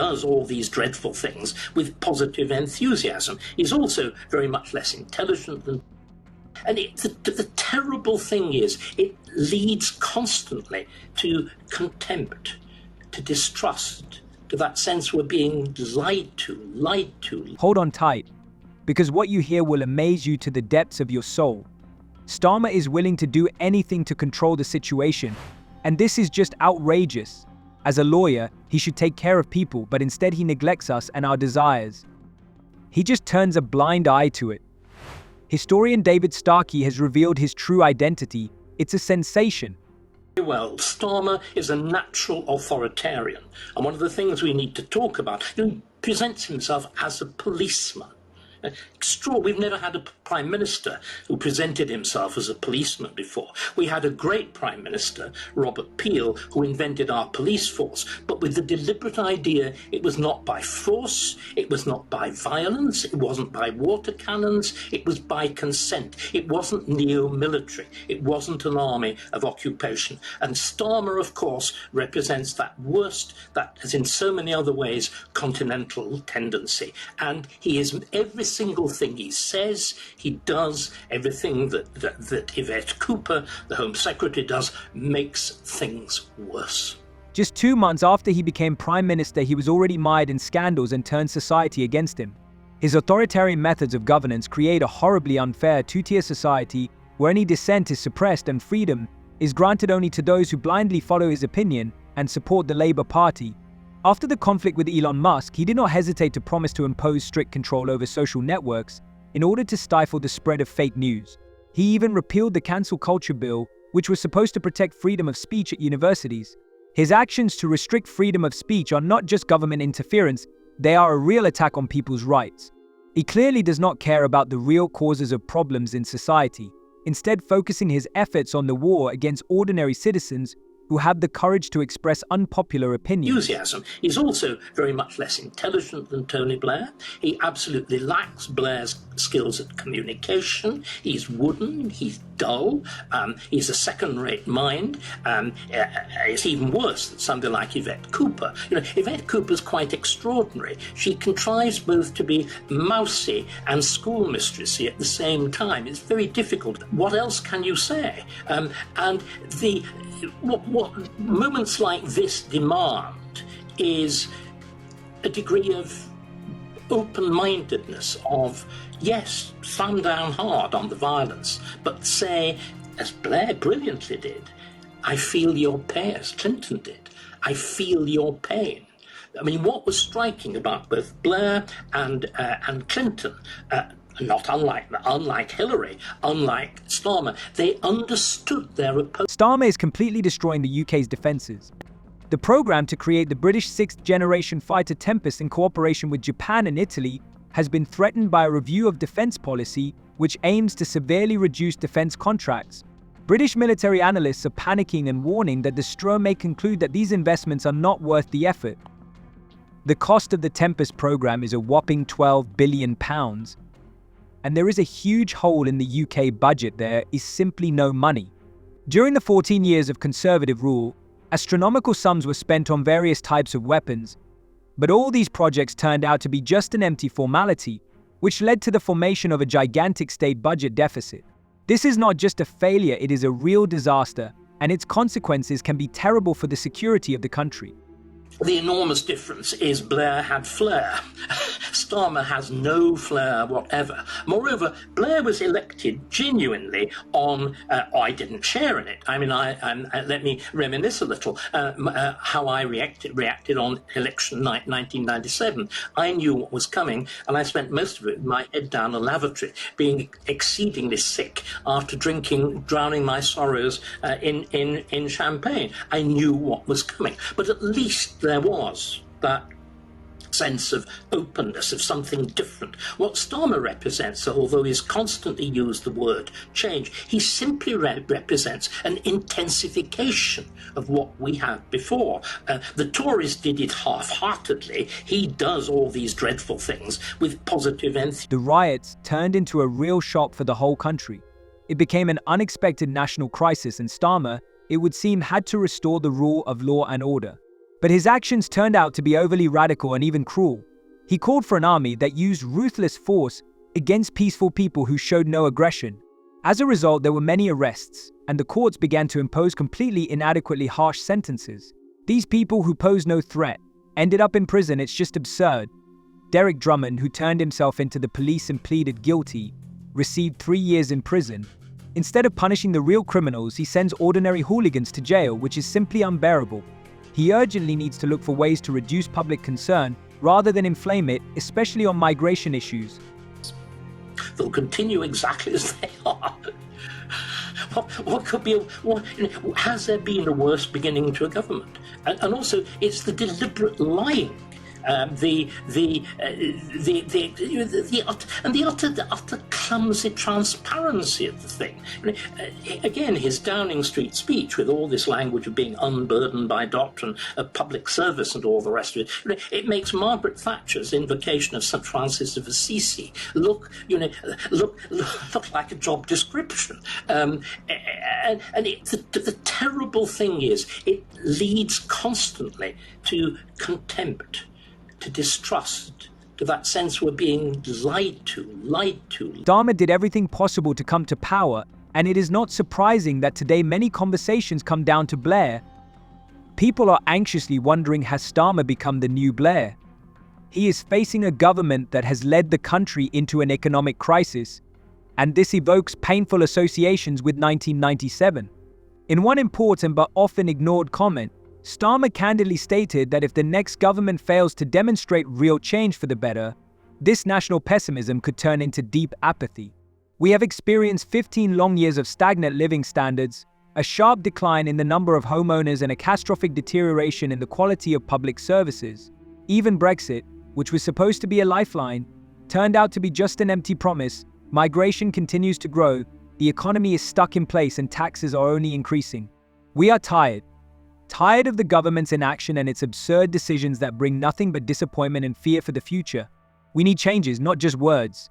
does all these dreadful things with positive enthusiasm. He's also very much less intelligent than... And the terrible thing is, it leads constantly to contempt, to distrust, to that sense we're being lied to. Hold on tight, because what you hear will amaze you to the depths of your soul. Starmer is willing to do anything to control the situation, and this is just outrageous. As a lawyer, he should take care of people, but instead he neglects us and our desires. He just turns a blind eye to it. Historian David Starkey has revealed his true identity. It's a sensation. Well, Starmer is a natural authoritarian, and one of the things we need to talk about, he presents himself as a policeman. We've never had a prime minister who presented himself as a policeman before. We had a great prime minister, Robert Peel, who invented our police force, but with the deliberate idea it was not by force, it was not by violence, it wasn't by water cannons, it was by consent. It wasn't neo-military, it wasn't an army of occupation. And Starmer, of course, represents that worst, that, as in so many other ways, continental tendency. And he is every single thing he says, he does, everything that Yvette Cooper, the Home Secretary, does, makes things worse. Just 2 months after he became Prime Minister, he was already mired in scandals and turned society against him. His authoritarian methods of governance create a horribly unfair two-tier society where any dissent is suppressed and freedom is granted only to those who blindly follow his opinion and support the Labour Party. After the conflict with Elon Musk, he did not hesitate to promise to impose strict control over social networks in order to stifle the spread of fake news. He even repealed the cancel culture bill, which was supposed to protect freedom of speech at universities. His actions to restrict freedom of speech are not just government interference, they are a real attack on people's rights. He clearly does not care about the real causes of problems in society, instead focusing his efforts on the war against ordinary citizens who have the courage to express unpopular opinions. Enthusiasm. He's also very much less intelligent than Tony Blair. He absolutely lacks Blair's skills at communication. He's wooden, he's dull, he's a second-rate mind. It's even worse than somebody like Yvette Cooper. You know, Yvette Cooper's quite extraordinary. She contrives both to be mousy and schoolmistressy at the same time. It's very difficult. What else can you say? What moments like this demand is a degree of open-mindedness, of, yes, thumb down hard on the violence, but say, as Blair brilliantly did, I feel your pain, as Clinton did, I feel your pain. I mean, what was striking about both Blair and Clinton, not unlike Hillary, unlike Starmer, they understood their opponents. Starmer is completely destroying the UK's defences. The programme to create the British sixth-generation fighter Tempest in cooperation with Japan and Italy has been threatened by a review of defence policy which aims to severely reduce defence contracts. British military analysts are panicking and warning that the straw may conclude that these investments are not worth the effort. The cost of the Tempest programme is a whopping £12 billion. And there is a huge hole in the UK budget. There is simply no money. During the 14 years of Conservative rule, astronomical sums were spent on various types of weapons, but all these projects turned out to be just an empty formality, which led to the formation of a gigantic state budget deficit. This is not just a failure, it is a real disaster, and its consequences can be terrible for the security of the country. The enormous difference is Blair had flair. Starmer has no flair whatever. Moreover, Blair was elected genuinely on, I didn't share in it. I mean, let me reminisce a little how I reacted on election night 1997. I knew what was coming, and I spent most of it with my head down a lavatory, being exceedingly sick after drowning my sorrows in champagne. I knew what was coming, but at least there was that sense of openness, of something different. What Starmer represents, although he's constantly used the word change, he simply represents an intensification of what we had before. The Tories did it half-heartedly. He does all these dreadful things with positive enthusiasm. The riots turned into a real shock for the whole country. It became an unexpected national crisis, and Starmer, it would seem, had to restore the rule of law and order. But his actions turned out to be overly radical and even cruel. He called for an army that used ruthless force against peaceful people who showed no aggression. As a result, there were many arrests, and the courts began to impose completely inadequately harsh sentences. These people who posed no threat ended up in prison. It's just absurd. Derek Drummond, who turned himself into the police and pleaded guilty, received 3 years in prison. Instead of punishing the real criminals, he sends ordinary hooligans to jail, which is simply unbearable. He urgently needs to look for ways to reduce public concern rather than inflame it, especially on migration issues. They'll continue exactly as they are. What could be? Has there been a worse beginning to a government? And also, it's the deliberate lying, the utter clumsy transparency of the thing. Again, his Downing Street speech with all this language of being unburdened by doctrine of public service and all the rest of it. It makes Margaret Thatcher's invocation of St. Francis of Assisi look like a job description. The terrible thing is, it leads constantly to contempt, to distrust, to that sense we're being lied to. Starmer did everything possible to come to power, and it is not surprising that today many conversations come down to Blair. People are anxiously wondering, has Starmer become the new Blair? He is facing a government that has led the country into an economic crisis, and this evokes painful associations with 1997. In one important but often ignored comment, Starmer candidly stated that if the next government fails to demonstrate real change for the better, this national pessimism could turn into deep apathy. We have experienced 15 long years of stagnant living standards, a sharp decline in the number of homeowners, and a catastrophic deterioration in the quality of public services. Even Brexit, which was supposed to be a lifeline, turned out to be just an empty promise. Migration continues to grow, the economy is stuck in place, and taxes are only increasing. We are tired of the government's inaction and its absurd decisions that bring nothing but disappointment and fear for the future. We need changes, not just words.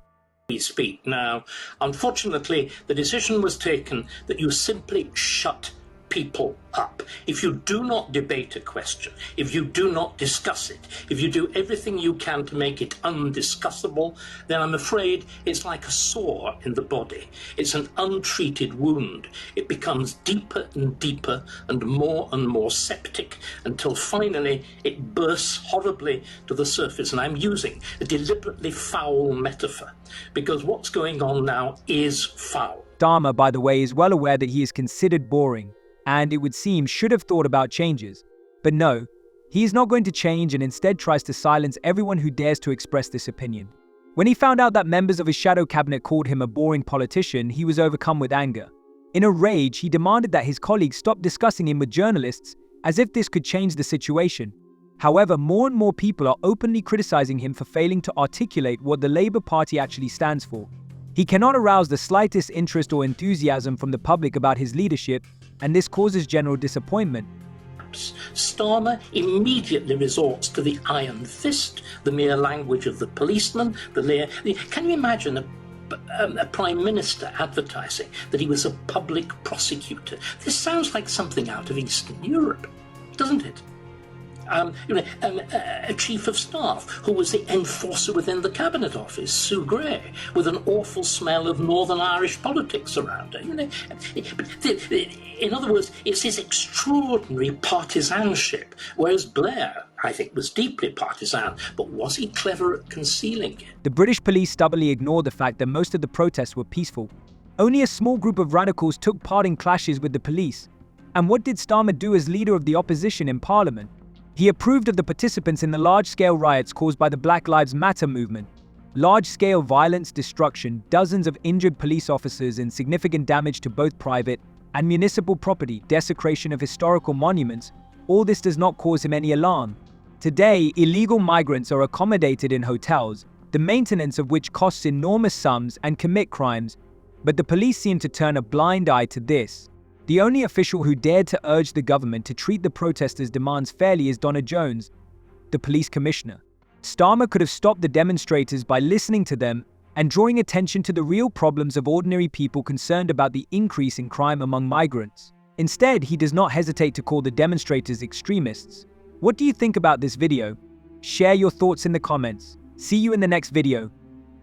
We speak now. Unfortunately, the decision was taken that you simply shut people up. If you do not debate a question, if you do not discuss it, if you do everything you can to make it undiscussable, then I'm afraid it's like a sore in the body. It's an untreated wound. It becomes deeper and deeper and more septic until finally it bursts horribly to the surface. And I'm using a deliberately foul metaphor because what's going on now is foul. Starmer, by the way, is well aware that he is considered boring, and it would seem should have thought about changes. But no, he is not going to change and instead tries to silence everyone who dares to express this opinion. When he found out that members of his shadow cabinet called him a boring politician, he was overcome with anger. In a rage, he demanded that his colleagues stop discussing him with journalists as if this could change the situation. However, more and more people are openly criticizing him for failing to articulate what the Labour Party actually stands for. He cannot arouse the slightest interest or enthusiasm from the public about his leadership, and this causes general disappointment. Starmer immediately resorts to the iron fist, the mere language of the policeman. Can you imagine a prime minister advertising that he was a public prosecutor? This sounds like something out of Eastern Europe, doesn't it? A chief of staff who was the enforcer within the cabinet office, Sue Gray, with an awful smell of Northern Irish politics around her. In other words, it's his extraordinary partisanship, whereas Blair, I think, was deeply partisan, but was he clever at concealing it? The British police stubbornly ignored the fact that most of the protests were peaceful. Only a small group of radicals took part in clashes with the police. And what did Starmer do as leader of the opposition in Parliament? He approved of the participants in the large-scale riots caused by the Black Lives Matter movement. Large-scale violence, destruction, dozens of injured police officers, and significant damage to both private and municipal property, desecration of historical monuments, all this does not cause him any alarm. Today, illegal migrants are accommodated in hotels, the maintenance of which costs enormous sums, and commit crimes, but the police seem to turn a blind eye to this. The only official who dared to urge the government to treat the protesters' demands fairly is Donna Jones, the police commissioner. Starmer could have stopped the demonstrators by listening to them and drawing attention to the real problems of ordinary people concerned about the increase in crime among migrants. Instead, he does not hesitate to call the demonstrators extremists. What do you think about this video? Share your thoughts in the comments. See you in the next video.